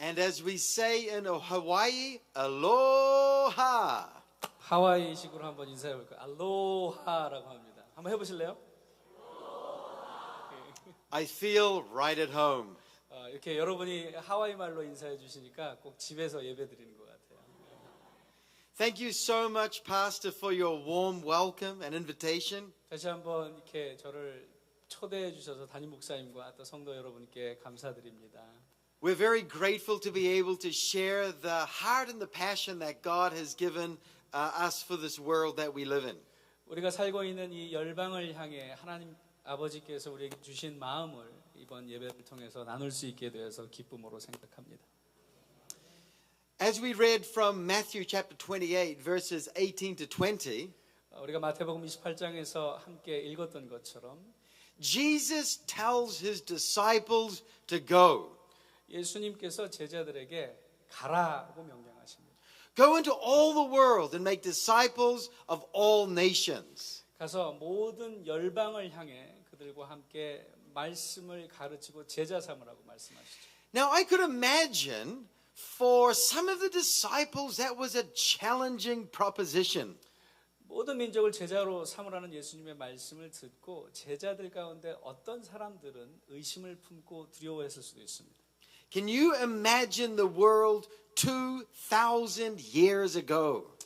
And as we say in Hawaii, aloha. 하와이식으로 한번 인사해 볼까요? 알로하라고 합니다. 한번 해보실래요? I feel right at home. 이렇게 여러분이 하와이 말로 인사해 주시니까 꼭 집에서 예배 드리는 것 같아요. Thank you so much, Pastor, for your warm welcome and invitation. 다시 한번 이렇게 저를 초대해 주셔서 담임 목사님과 또 성도 여러분께 감사드립니다. We're very grateful to be able to share the heart and the passion that God has given us for this world that we live in. 우리가 살고 있는 이 열방을 향해 하나님 아버지께서 우리에게 주신 마음을 이번 예배를 통해서 나눌 수 있게 되어서 기쁨으로 생각합니다. As we read from Matthew chapter 28, verses 18 to 20, 우리가 마태복음 28장에서 함께 읽었던 것처럼 Jesus tells his disciples to go. 예수님께서 제자들에게 가라고 명령하십니다. Go into all the world and make disciples of all nations. 가서 모든 열방을 향해 그들과 함께 말씀을 가르치고 제자 삼으라고 말씀하시죠. Now I could imagine for some of the disciples that was a challenging proposition. 모든 민족을 제자로 삼으라는 예수님의 말씀을 듣고 제자들 가운데 어떤 사람들은 의심을 품고 두려워했을 수도 있습니다. Can you imagine the world 2,000 years ago?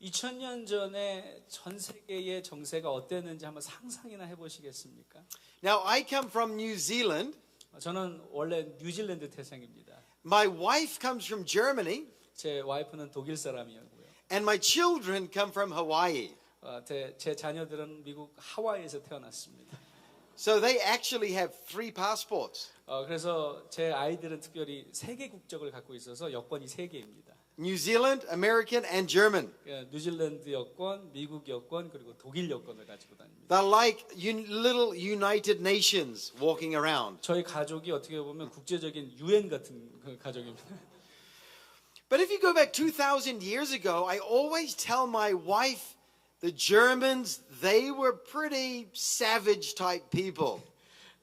2000년 전에 전 세계의 정세가 어땠는지 한번 상상이나 해보시겠습니까? Now I come from New Zealand. 저는 원래 뉴질랜드 태생입니다. My wife comes from Germany. 제 와이프는 독일 사람이었고요. And my children come from Hawaii. 제 자녀들은 미국 하와이에서 태어났습니다. So they actually have 3 passports. 그래서 제 아이들은 특별히 3개 국적을 갖고 있어서 여권이 3개입니다. New Zealand, American, and German. 뉴질랜드 여권, 미국 여권, 그리고 독일 여권을 가지고 다닙니다. They're like little United Nations walking around. 저희 가족이 어떻게 보면 국제적인 유엔 같은 가족입니다. But if you go back 2,000 years ago, I always tell my wife, the Germans, they were pretty savage type people.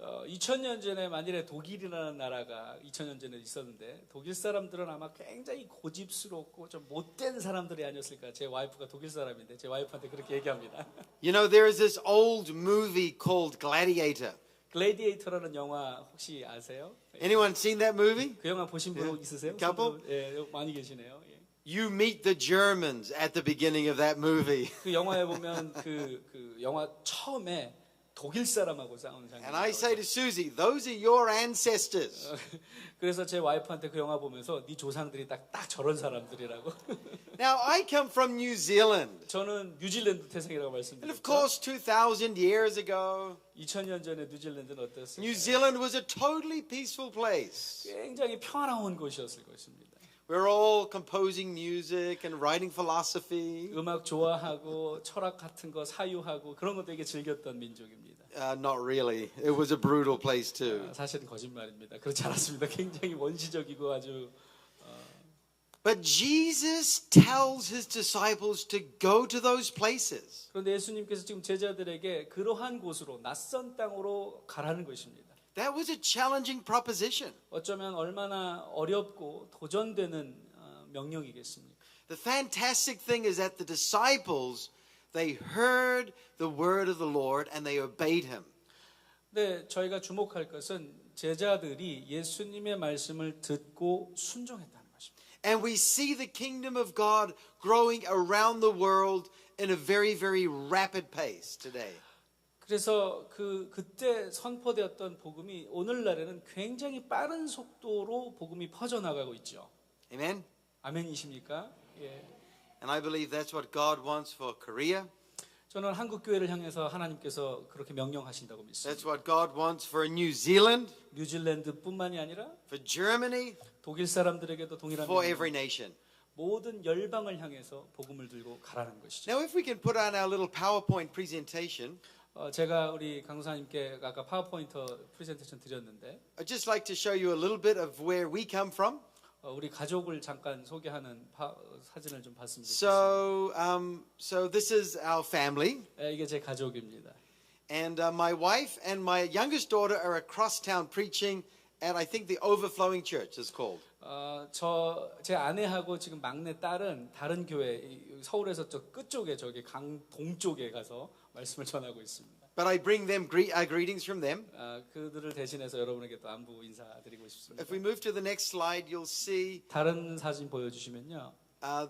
2000년 전에 만일에 독일이라는 나라가 2000년 전에 있었는데 독일 사람들은 아마 굉장히 고집스럽고 좀 못된 사람들이 아니었을까. 제 와이프가 독일 사람인데 제 와이프한테 그렇게 얘기합니다. You know, there is this old movie called Gladiator. 글래디에이터라는 영화 혹시 아세요? Anyone seen that movie? 그 영화 보신 분 있으세요? couple? 예, 많이 계시네요. 예. You meet the Germans at the beginning of that movie. 그 영화에 보면 그 영화 처음에 독일 사람하고 싸우는 장면이 And I say to Susie, those are your ancestors. 그래서 제 와이프한테 그 영화 보면서 네 조상들이 딱 저런 사람들이라고. Now, I come from New Zealand. 저는 뉴질랜드 태생이라고 And 말씀드렸죠. of course, 2,000 years ago, 2000년 전에 뉴질랜드는 어땠을까요? New Zealand was a totally peaceful place. 굉장히 평화로운 곳이었을 것입니다. We're all composing music and writing philosophy. 음악 좋아하고 철학 같은 거 사유하고 그런 거 되게 즐겼던 민족입니다. Not really. It was a brutal place too. 사실은 거짓말입니다. 그렇지 않았습니다. 굉장히 원시적이고 아주 But Jesus tells his disciples to go to those places. 그런데 예수님께서 지금 제자들에게 그러한 곳으로 낯선 땅으로 가라는 것입니다. That was a challenging proposition. 어쩌면 얼마나 어렵고 도전되는 명령이겠습니까? The fantastic thing is that the disciples, they heard the word of the Lord and they obeyed him. 네, 저희가 주목할 것은 제자들이 예수님의 말씀을 듣고 순종했다는 것입니다. And we see the kingdom of God growing around the world in a very, very rapid pace today. 그래서 그때 선포되었던 복음이 오늘날에는 굉장히 빠른 속도로 복음이 퍼져나가고 있죠. Amen? 아멘이십니까? 예. And I believe that's what God wants for Korea. 저는 한국 교회를 향해서 하나님께서 그렇게 명령하신다고 믿습니다. That's what God wants for New Zealand, 뉴질랜드뿐만이 아니라 for Germany, 독일 사람들에게도 동일한 for 명령. every nation. 모든 열방을 향해서 복음을 들고 가라는 것이죠. Now, if we can put on our little PowerPoint presentation, 제가 우리 강사님께 아까 파워포인트 프레젠테이션 드렸는데 I'd just like to show you a little bit of where we come from. 우리 가족을 잠깐 소개하는 사진을 좀 봤습니다. So this is our family. 이게 제 가족입니다. And my wife and my youngest daughter are across town preaching at I think the Overflowing Church is called. 제 아내하고 지금 막내 딸은 다른 교회 서울에서 저 끝쪽에 저기 강 동쪽에 가서 말씀을 전하고 있습니다. But I bring them greetings from them. 그들을 대신해서 여러분에게 또 안부 인사드리고 싶습니다. If we move to the next slide, you'll see 다른 사진 보여주시면요.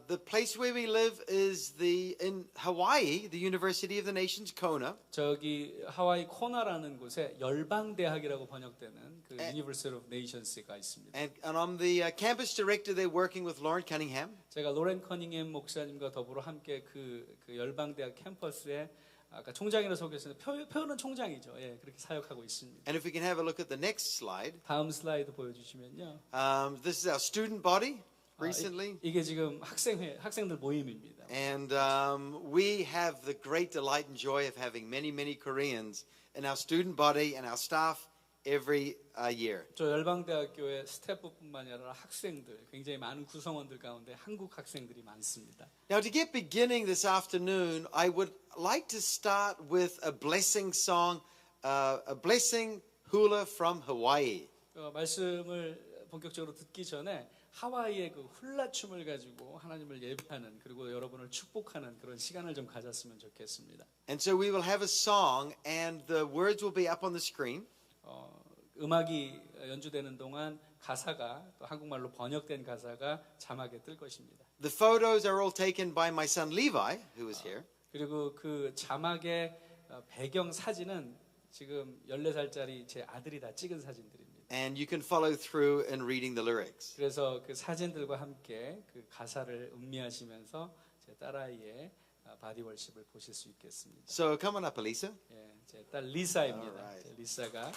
the place where we live is in Hawaii, the University of the Nations, Kona. 저기 하와이 코나라는 곳에 열방대학이라고 번역되는 그 University of Nations가 있습니다. And I'm the campus director there working with Lauren Cunningham. 제가 로렌 커닝햄 목사님과 더불어 함께 그 열방대학 캠퍼스에 아까 총장이라 소개했는데 표현은 총장이죠. 예, 그렇게 사역하고 있습니다. And if we can have a look at the next slide. 다음 슬라이드 보여주시면요. This is our student body recently. 이게 지금 학생들 모임입니다. And we have the great delight and joy of having many, many Koreans in our student body and our staff every year. 저 열방대학교의 스태프뿐만 아니라 학생들, 굉장히 많은 구성원들 가운데 한국 학생들이 많습니다. Now to get beginning this afternoon, I would like to start with a blessing song, a blessing hula from Hawaii. 말씀을 본격적으로 듣기 전에 하와이의 그 훌라춤을 가지고 하나님을 예배하는 그리고 여러분을 축복하는 그런 시간을 좀 가졌으면 좋겠습니다. And so we will have a song and the words will be up on the screen. 음악이 연주되는 동안 가사가 또 한국말로 번역된 가사가 자막에 뜰 것입니다. The photos are all taken by my son Levi, who is here. 그리고 그 자막의 배경 사진은 지금 14살짜리 제 아들이 다 찍은 사진들입니다. And you can follow through in reading the lyrics. 그래서 그 사진들과 함께 그 가사를 음미하시면서 제 딸아이의 바디 월십을 보실 수 있겠습니다. So come on up, Elisa. 예, 제 딸 리사입니다. Alright. 제 리사가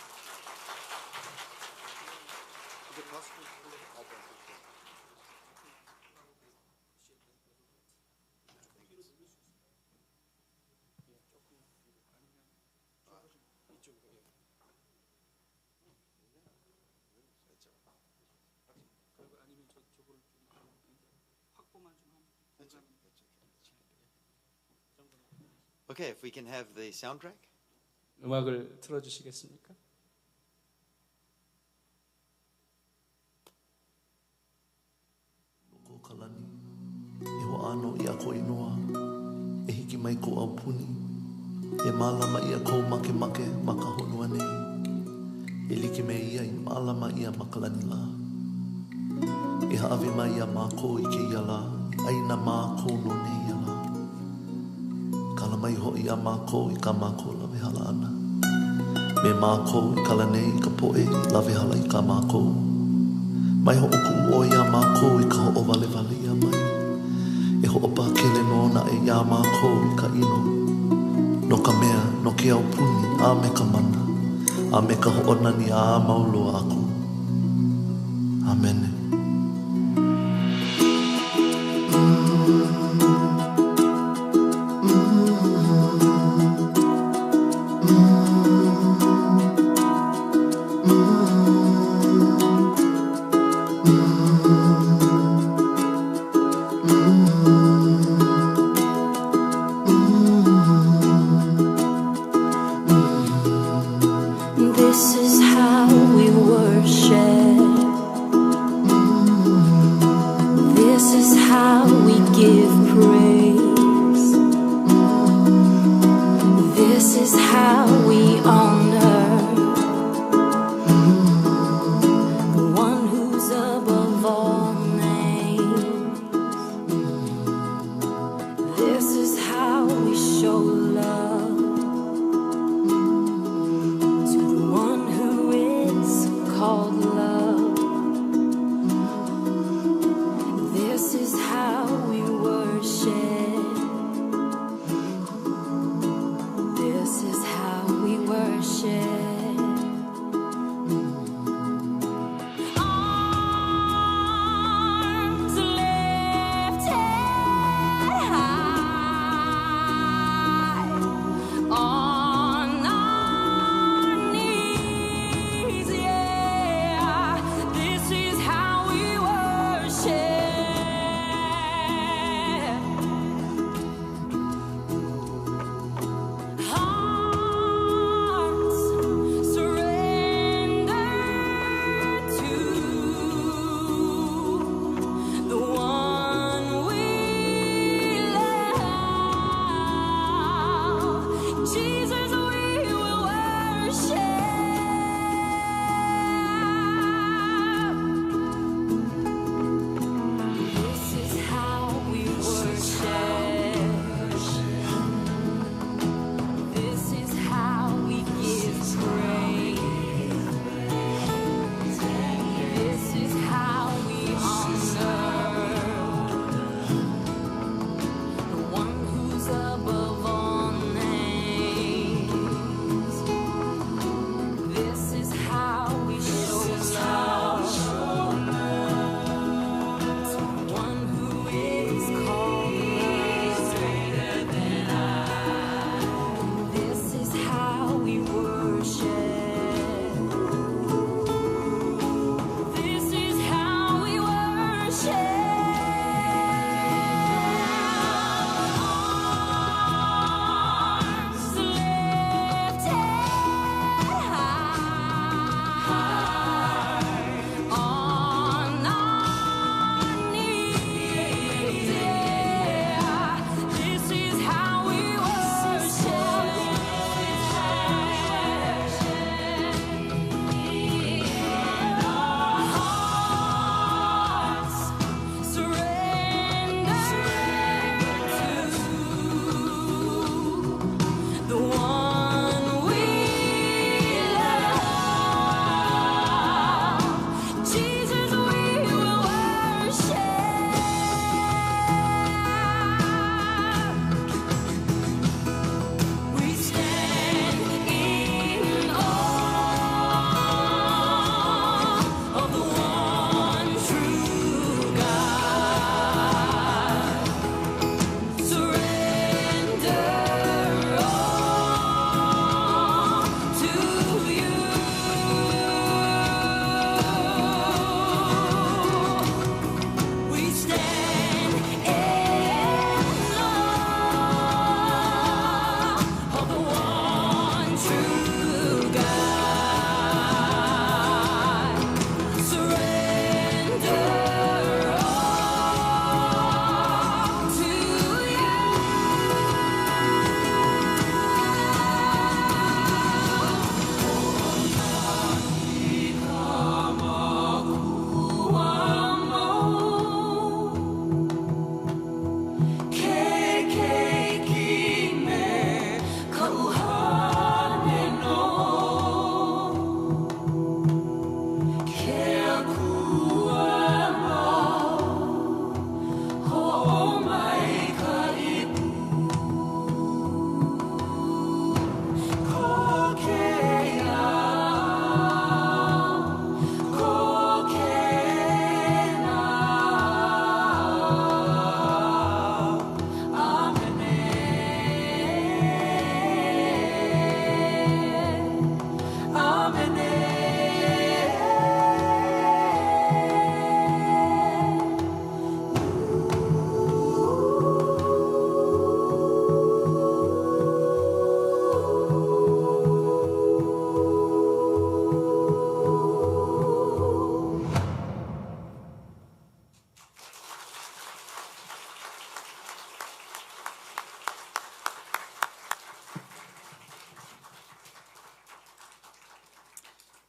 Okay, if we can have the soundtrack. 음악을 틀어주시겠습니까? Kalani, e ho ano i a ko inoa, e hiki mai ko au puni, e malama i a ko make maka honua nei, e like me ia i malama i a makalani la, e haave mai a mako i ke ia la, aina mako no nei ia la, kala mai ho i a mako i ka mako lawe hala ana, me mako i kala nei ka poe lawe hala i ka mako, mai ho oku o ia mako i ka ho vale vale ia mai e ho opa kele no na e ia mako i ka ino no ka mea no ke au puni a me ka mana a me ka ho ona ni a maulo aku amen. This is how we worship. This is how we give praise. This is how we honor the one who's above all names. This is how we show love to the one who is called love. This is how we worship.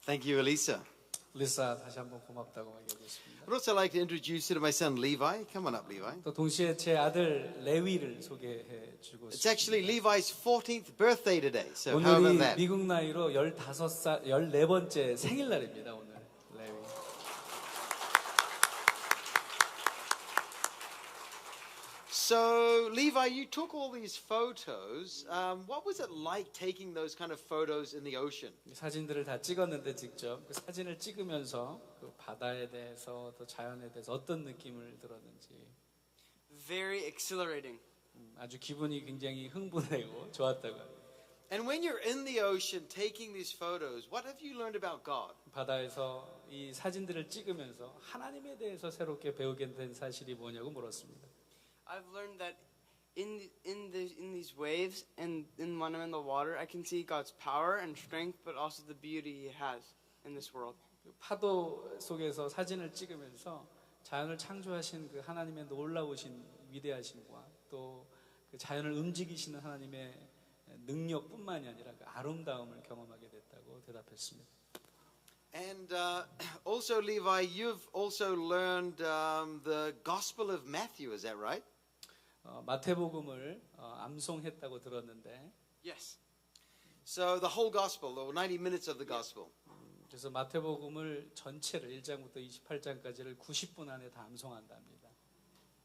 Thank you, Elisa. 리사 다시 한번 고맙다고 얘기하고 싶습니다. I'd also like to introduce you to my son Levi. Come on up, Levi. 또 동시에 제 아들 레위를 소개해 주고 It's 싶습니다. actually Levi's 14th birthday today. So how about 오늘이 that? 미국 나이로 15살, 14번째 생일날입니다. 오늘 레위. So, Levi, you took all these photos. What was it like taking those kind of photos in the ocean? 사진들을 다 찍었는데 직접 그 사진을 찍으면서 그 바다에 대해서 또 자연에 대해서 어떤 느낌을 들었는지 Very exhilarating. 아주 기분이 굉장히 흥분되고 좋았다고 합니다. And when you're in the ocean taking these photos, what have you learned about God? 바다에서 이 사진들을 찍으면서 하나님에 대해서 새롭게 배우게 된 사실이 뭐냐고 물었습니다. I've learned that in these waves and when I'm in the water, I can see God's power and strength, but also the beauty He has in this world. 파도 속에서 사진을 찍으면서 자연을 창조하신 그 하나님의 놀라우신 위대하심과 또 그 자연을 움직이시는 하나님의 능력뿐만이 아니라 그 아름다움을 경험하게 됐다고 대답했습니다. And also, Levi, you've also learned the Gospel of Matthew, is that right? 마태복음을 암송했다고 들었는데 Yes. So the whole Gospel, or 90 minutes of the Gospel. 그래서 마태복음을 전체를 1장부터 28장까지를 90분 안에 다 암송한답니다.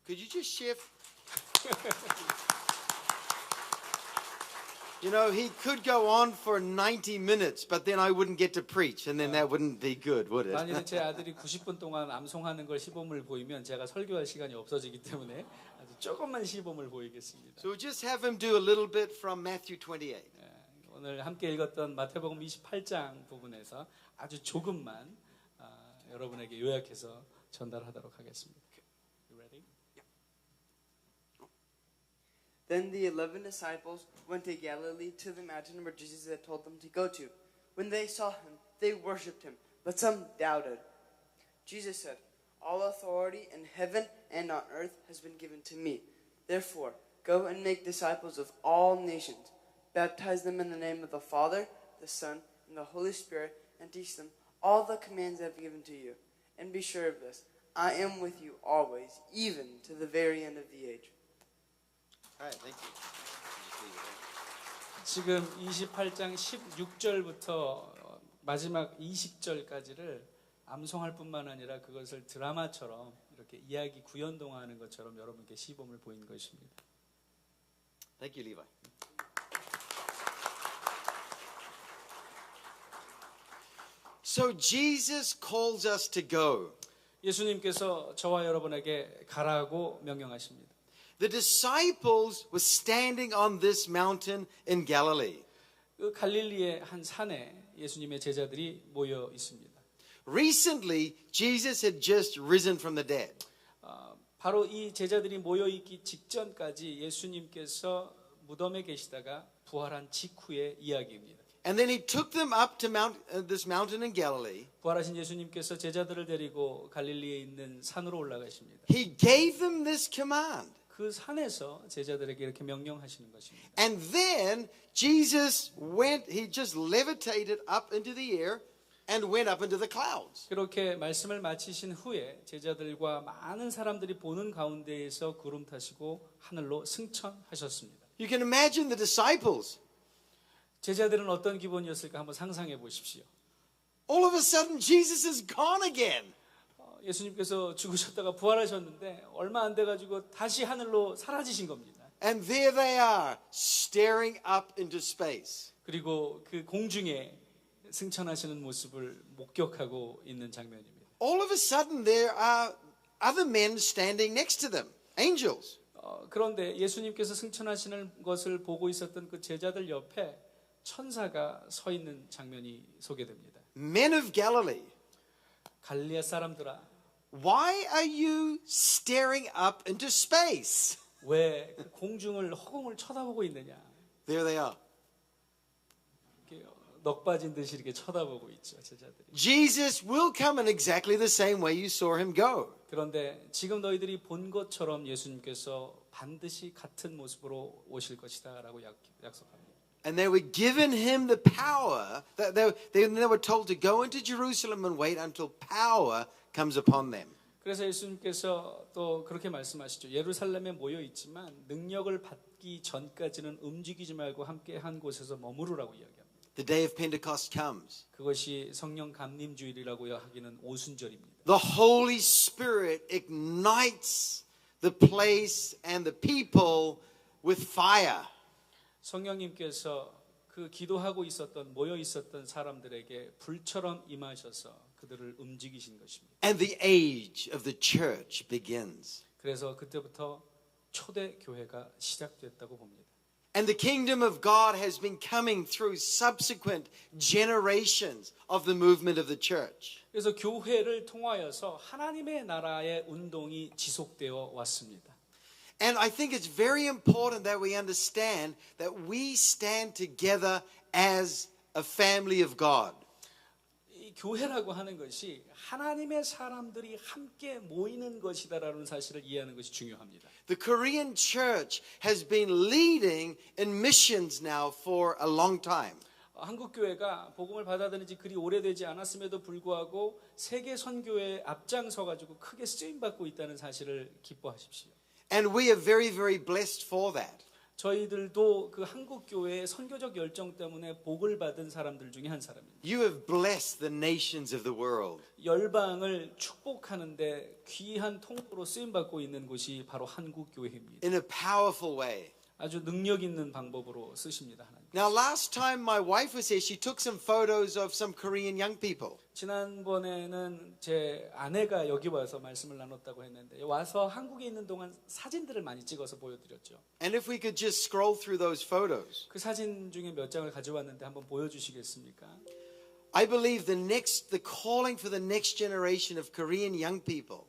Could you just share? You know, he could go on for 90 minutes, but then I wouldn't get to preach, and then that wouldn't be good, would it? 만일에 제 아들이 90분 동안 암송하는 걸 시범을 보이면 제가 설교할 시간이 없어지기 때문에 아주 조금만 시범을 보이겠습니다. So we'll just have him do a little bit from Matthew 28. 오늘 함께 읽었던 마태복음 28장 부분에서 아주 조금만 여러분에게 요약해서 전달하도록 하겠습니다. You ready? Then the 11 disciples went to Galilee to the mountain where Jesus had told them to go to. When they saw him, they worshipped him, but some doubted. Jesus said, "All authority in heaven and on earth has been given to me. Therefore, go and make disciples of all nations. Baptize them in the name of the Father, the Son, and the Holy Spirit, and teach them all the commands I have given to you. And be sure of this, I am with you always, even to the very end of the age." All right, thank you. 지금 28장 16절부터 마지막 20절까지를 암송할 뿐만 아니라 그것을 드라마처럼 이렇게 이야기 구연동화하는 것처럼 여러분께 시범을 보인 것입니다. Thank you, Levi. So Jesus calls us to go. 예수님께서 저와 여러분에게 가라고 명령하십니다. The disciples were standing on this mountain in Galilee. 그 갈릴리의 한 산에 예수님의 제자들이 모여 있습니다. Recently, Jesus had just risen from the dead. 바로 이 제자들이 모여 있기 직전까지 예수님께서 무덤에 계시다가 부활한 직후의 이야기입니다. And then he took them up to this mountain in Galilee. 부활하신 예수님께서 제자들을 데리고 갈릴리에 있는 산으로 올라가십니다. He gave them this command. 그 산에서 제자들에게 이렇게 명령하시는 것입니다. And then Jesus went, he just levitated up into the air and went up into the clouds. 그렇게 말씀을 마치신 후에 제자들과 많은 사람들이 보는 가운데에서 구름 타시고 하늘로 승천하셨습니다. You can imagine the disciples. 제자들은 어떤 기분이었을까 한번 상상해 보십시오. All of a sudden, Jesus is gone again. 예수님께서 죽으셨다가 부활하셨는데 얼마 안 돼가지고 다시 하늘로 사라지신 겁니다. And there they are, staring up into space. 그리고 그 공중에 승천하시는 모습을 목격하고 있는 장면입니다. All of a sudden, there are other men standing next to them, angels. 그런데 예수님께서 승천하시는 것을 보고 있었던 그 제자들 옆에 천사가 서 있는 장면이 소개됩니다. Men of Galilee, 갈릴리아 사람들아, why are you staring up into space? 왜 그 공중을 허공을 쳐다보고 있느냐? There they are. 이렇게 넋 빠진 듯이 이렇게 쳐다보고 있죠, 제자들이. Jesus will come in exactly the same way you saw him go. 그런데 지금 너희들이 본 것처럼 예수님께서 반드시 같은 모습으로 오실 것이다라고 약속합니다. And they were given him the power. They were told to go into Jerusalem and wait until power comes upon them. 그래서 예수님께서 또 그렇게 말씀하시죠. 예루살렘에 모여 있지만 능력을 받기 전까지는 움직이지 말고 함께 한 곳에서 머무르라고 이야기합니다. The day of Pentecost comes. 그것이 성령 감림 주일이라고 하기는 오순절입니다. The Holy Spirit ignites the place and the people with fire. 성령님께서 그 기도하고 있었던 모여 있었던 사람들에게 불처럼 임하셔서 그들을 움직이신 것입니다. And the age of the church begins. 그래서 그때부터 초대 교회가 시작됐다고 봅니다. And the kingdom of God has been coming through subsequent generations of the movement of the church. 그래서 교회를 통하여서 하나님의 나라의 운동이 지속되어 왔습니다. And I think it's very important that we understand that we stand together as a family of God. 이 교회라고 하는 것이 하나님의 사람들이 함께 모이는 것이다라는 사실을 이해하는 것이 중요합니다. The Korean church has been leading in missions now for a long time. 한국 교회가 복음을 받아들인 지 그리 오래되지 않았음에도 불구하고 세계 선교에 앞장서 가지고 크게 쓰임 받고 있다는 사실을 기뻐하십시오. And we are very, very blessed for that. 저희들도 그 한국 교회의 선교적 열정 때문에 복을 받은 사람들 중에 한 사람입니다. You have blessed the nations of the world. 열방을 축복하는데 귀한 통로로 쓰임 받고 있는 곳이 바로 한국 교회입니다. In a powerful way. 아주 능력 있는 방법으로 쓰십니다, 하나님. Now, last time my wife was here, she took some photos of some Korean young people. 지난번에는 제 아내가 여기 와서 말씀을 나눴다고 했는데 와서 한국에 있는 동안 사진들을 많이 찍어서 보여드렸죠. And if we could just scroll through those photos. 그 사진 중에 몇 장을 가져왔는데 한번 보여주시겠습니까? I believe the calling for the next generation of Korean young people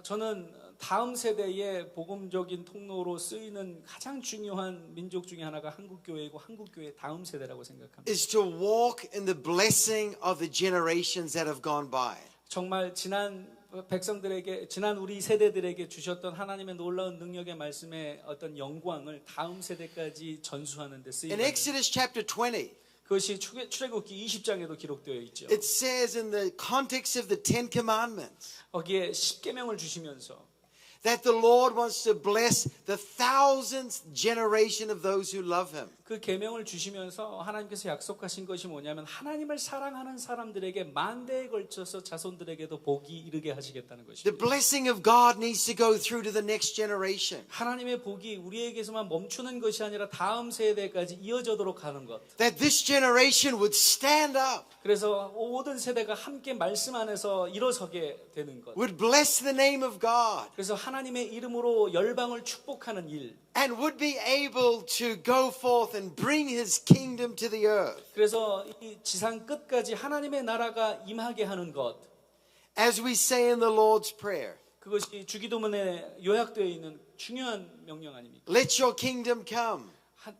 저는 다음 세대의 복음적인 통로로 쓰이는 가장 중요한 민족 중에 하나가 한국 교회이고 한국 교회의 다음 세대라고 생각합니다. is to walk in the blessing of the generations that have gone by. 정말 지난 백성들에게 지난 우리 세대들에게 주셨던 하나님의 놀라운 능력의 말씀의 어떤 영광을 다음 세대까지 전수하는 데 쓰이는 In Exodus chapter 20, 그것이 출애굽기 20장에도 기록되어 있죠. it says in the context of the Ten Commandments 거기에 10계명을 주시면서 that the Lord wants to bless the thousandth generation of those who love Him. 그 계명을 주시면서 하나님께서 약속하신 것이 뭐냐면 하나님을 사랑하는 사람들에게 만대에 걸쳐서 자손들에게도 복이 이르게 하시겠다는 The 것입니다. blessing of God needs to go through to the next generation. 하나님의 복이 우리에게서만 멈추는 것이 아니라 다음 세대까지 이어져도록 하는 것. That this generation would stand up, 그래서 모든 세대가 함께 말씀 안에서 일어서게 되는 것. would bless the name of God, 그래서 하나님의 이름으로 열방을 축복하는 일. and would be able to go forth and bring His kingdom to the earth. 그래서 이 지상 끝까지 하나님의 나라가 임하게 하는 것. As we say in the Lord's Prayer, 그것이 주기도문에 요약되어 있는 중요한 명령 아닙니까? let your kingdom come.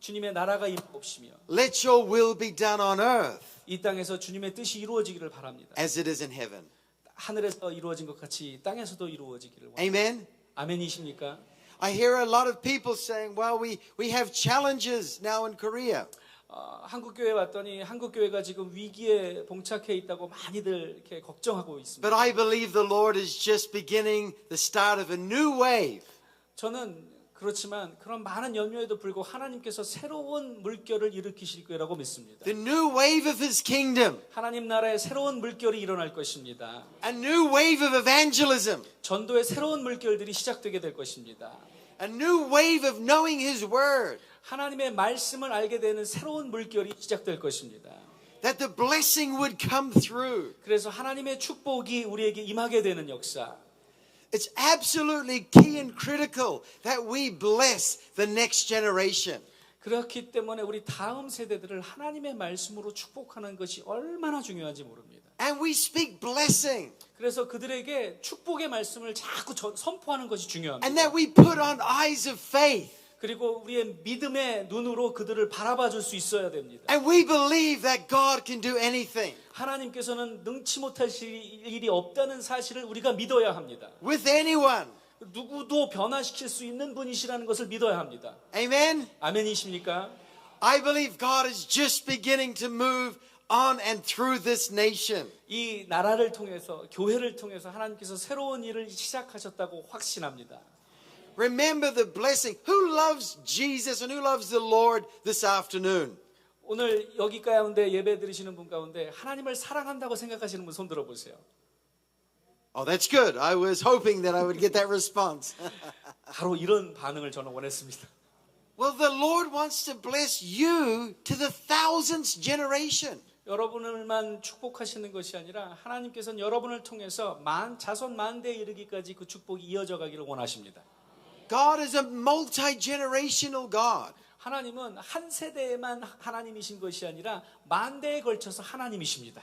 주님의 나라가 임하옵시며 Let your will be done on earth 이 땅에서 주님의 뜻이 이루어지기를 바랍니다. as it is in heaven. 하늘에서 이루어진 것 같이 땅에서도 이루어지기를 원합니다. Amen. 아멘이십니까? I hear a lot of people saying, well, we have challenges now in Korea. 한국 교회 왔더니 한국 교회가 지금 위기에 봉착해 있다고 많이들 이렇게 걱정하고 있습니다. But I believe the Lord is just beginning the start of a new wave. 저는 그렇지만 그런 많은 염려에도 불구하고 하나님께서 새로운 물결을 일으키실 거라고 믿습니다. The new wave of His kingdom. 하나님 나라의 새로운 물결이 일어날 것입니다. A new wave of evangelism. 전도의 새로운 물결들이 시작되게 될 것입니다. A new wave of knowing His word. 하나님의 말씀을 알게 되는 새로운 물결이 시작될 것입니다. That the blessing would come through. 그래서 하나님의 축복이 우리에게 임하게 되는 역사. It's absolutely key and critical that we bless the next generation. 그렇기 때문에 우리 다음 세대들을 하나님의 말씀으로 축복하는 것이 얼마나 중요한지 모릅니다. And we speak blessing. 그래서 그들에게 축복의 말씀을 자꾸 선포하는 것이 중요합니다. And that we put on eyes of faith. 그리고 우리의 믿음의 눈으로 그들을 바라봐 줄 수 있어야 됩니다. And we believe that God can do anything. 하나님께서는 능치 못할 일이 없다는 사실을 우리가 믿어야 합니다. With anyone. 누구도 변화시킬 수 있는 분이시라는 것을 믿어야 합니다. Amen. 아멘이십니까? I believe God is just beginning to move on and through this nation. 이 나라를 통해서 교회를 통해서 하나님께서 새로운 일을 시작하셨다고 확신합니다. Remember the blessing. Who loves Jesus and who loves the Lord this afternoon? 오늘 여기 가운데 예배 드리시는 분 가운데 하나님을 사랑한다고 생각하시는 분 손 들어보세요. Oh, that's good. I was hoping that I would get that response. 바로 이런 반응을 저는 원했습니다. Well, the Lord wants to bless you to the thousandth generation. 여러분을만 축복하시는 것이 아니라 하나님께서는 여러분을 통해서 자손 만대에 이르기까지 그 축복이 이어져 가기를 원하십니다. God is a multi-generational God. 하나님은 한 세대에만 하나님이신 것이 아니라 만대에 걸쳐서 하나님이십니다.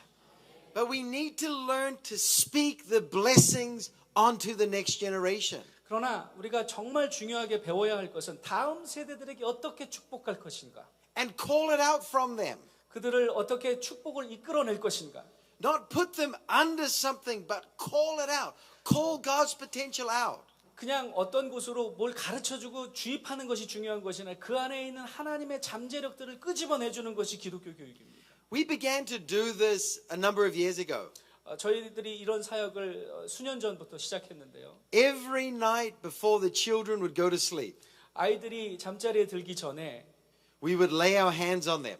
But we need to learn to speak the blessings onto the next generation. 그러나 우리가 정말 중요하게 배워야 할 것은 다음 세대들에게 어떻게 축복할 것인가, And call it out from them. 그들을 어떻게 축복을 이끌어낼 것인가. Not put them under something, but call it out. Call God's potential out. 그냥 어떤 곳으로 뭘 가르쳐주고 주입하는 것이 중요한 것이 아니라 그 안에 있는 하나님의 잠재력들을 끄집어내주는 것이 기독교 교육입니다. We began to do this a number of years ago. 저희들이 이런 사역을 수년 전부터 시작했는데요. Every night before the children would go to sleep, 아이들이 잠자리에 들기 전에 we would lay our hands on them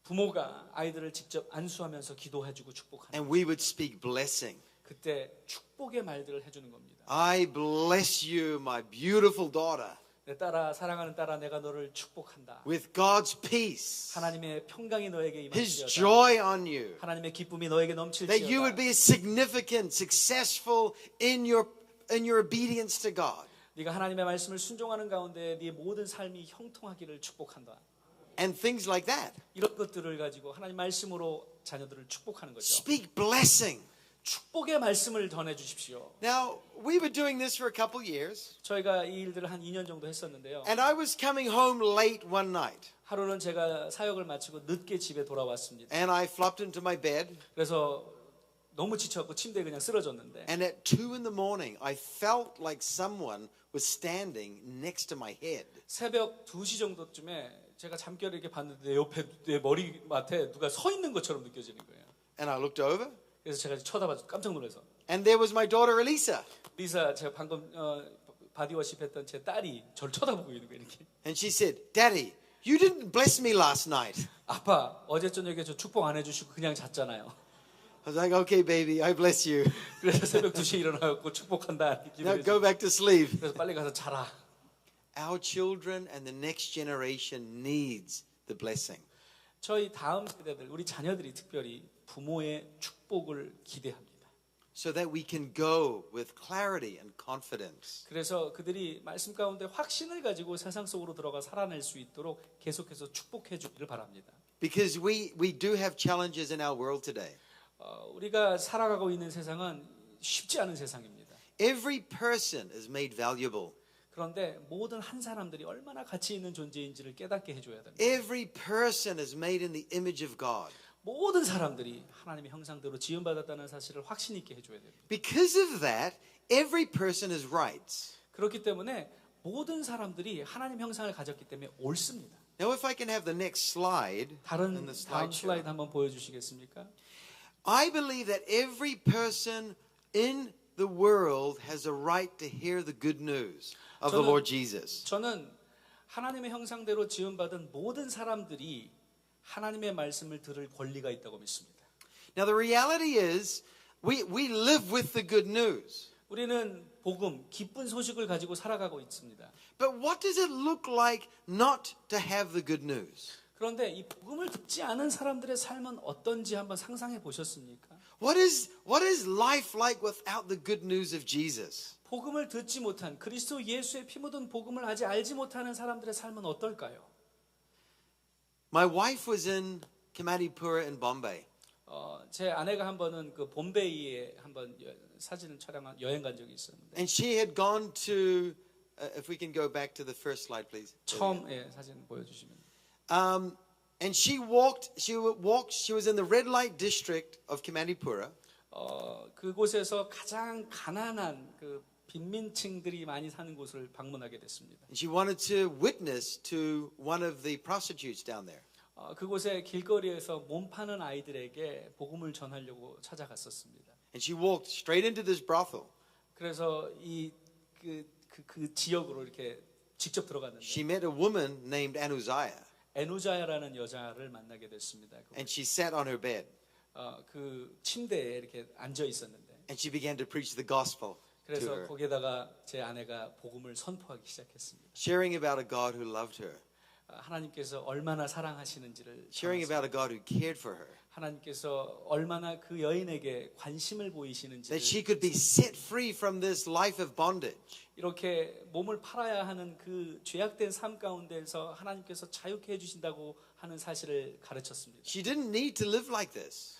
부모가 아이들을 직접 안수하면서 기도해주고 축복하는 and we would speak blessing. 그때 축복의 말들을 해주는 겁니다. I bless you, my beautiful daughter, 내 딸아, 사랑하는 딸아, 내가 너를 축복한다. with God's peace, 하나님의 평강이 너에게 His 임할지어다. joy on you, 하나님의 기쁨이 너에게 that you would 넘칠지어다. be significant, successful in your obedience to God. 네가 하나님의 말씀을 순종하는 가운데 네 모든 삶이 형통하기를 축복한다. And things like that. 이런 것들을 가지고 하나님 말씀으로 자녀들을 축복하는 거죠. Speak blessing. 축복의 말씀을 전해 주십시오. Now, we were doing this for a couple years, 저희가 이 일들을 한 2년 정도 했었는데요. and I was coming home late one night, 하루는 제가 사역을 마치고 늦게 집에 돌아왔습니다. and I flopped into my bed, 그래서 너무 지쳐갖고 침대에 그냥 쓰러졌는데 and at 2 a.m, I felt like someone was standing next to my head. 새벽 2시 정도쯤에 제가 잠결에 이렇게 봤는데 내 옆에 내 머리맡에 누가 서 있는 것처럼 느껴지는 거예요. And I looked over, 그래서 제가 쳐다봐서 깜짝 놀라서 and there was my daughter Elisa, 리사, 제가 방금 바디워십 했던 제 딸이 저를 쳐다보고 있는 거예요. 이렇게. and she said, "Daddy, you didn't bless me last night." 아빠, 어제 저녁에 저 축복 안 해주시고 그냥 잤잖아요. I was like, "Okay, baby, I bless you. 그래서 새벽 2시에 일어나고 축복한다. 이렇게 Now 기도해서. go back to sleep." 그래서 빨리 가서 자라. Our children and the next generation needs the blessing. 저희 다음 세대들, 우리 자녀들이 특별히 부모의 축복을 기대합니다. So that we can go with clarity and confidence. 그래서 그들이 말씀 가운데 확신을 가지고 세상 속으로 들어가 살아낼 수 있도록 계속해서 축복해 주기를 바랍니다. Because we do have challenges in our world today. 우리가 살아가고 있는 세상은 쉽지 않은 세상입니다. Every person is made valuable. 그런데 모든 한 사람들이 얼마나 가치 있는 존재인지를 깨닫게 해줘야 됩니다. Every person is made in the image of God. 모든 사람들이 하나님의 형상대로 지음받았다는 사실을 확신 있게 해줘야 됩니다. Because of that, every person has rights. 그렇기 때문에 모든 사람들이 하나님 형상을 가졌기 때문에 옳습니다. Now, if I can have the next slide in 다음 the slideshow. 슬라이드 한번 보여주시겠습니까? I believe that every person in the world has a right to hear the good news of the 저는- Lord Jesus. 저는 하나님의 형상대로 지음받은 모든 사람들이 하나님의 말씀을 들을 권리가 있다고 믿습니다. Now, the reality is, we live with the good news. 우리는 복음, 기쁜 소식을 가지고 살아가고 있습니다. But what does it look like not to have the good news? 그런데 이 복음을 듣지 않은 사람들의 삶은 어떤지 한번 상상해 보셨습니까? What is life like without the good news of Jesus? 복음을 듣지 못한 그리스도 예수의 피 묻은 복음을 아직 알지 못하는 사람들의 삶은 어떨까요? My wife was in Kamadipura in Bombay. 제 아내가 한 번은 그 bombay에 한번 사진을 촬영한 여행 간 적이 있었는데 And she had gone to, if we can go back to the first slide, please. 처음 사진 보여주시면 And she was in the red light district of Kamadipura. 그곳에서 가장 가난한 그 빈민층들이 많이 사는 곳을 방문하게 됐습니다. And she wanted to witness to one of the prostitutes down there. 그곳에 길거리에서 몸 파는 아이들에게 복음을 전하려고 찾아갔었습니다. And she walked straight into this brothel. 그래서 그 지역으로 이렇게 직접 들어갔는데 She met a woman named Anuziah, 에누자야라는 여자를 만나게 됐습니다. and she sat on her bed. 그 침대에 이렇게 앉아 있었는데 And she began to preach the gospel to 그래서 her, 거기에다가 제 아내가 복음을 선포하기 시작했습니다. sharing about a God who loved her, 하나님께서 얼마나 사랑하시는지를 sharing 전했습니다. about a God who cared for her, 하나님께서 얼마나 그 여인에게 관심을 보이시는지를 that she could be set free from this life of bondage. 이렇게 몸을 팔아야 하는 그 죄악된 삶 가운데서 하나님께서 자유케 해주신다고 하는 사실을 가르쳤습니다. She didn't need to live like this.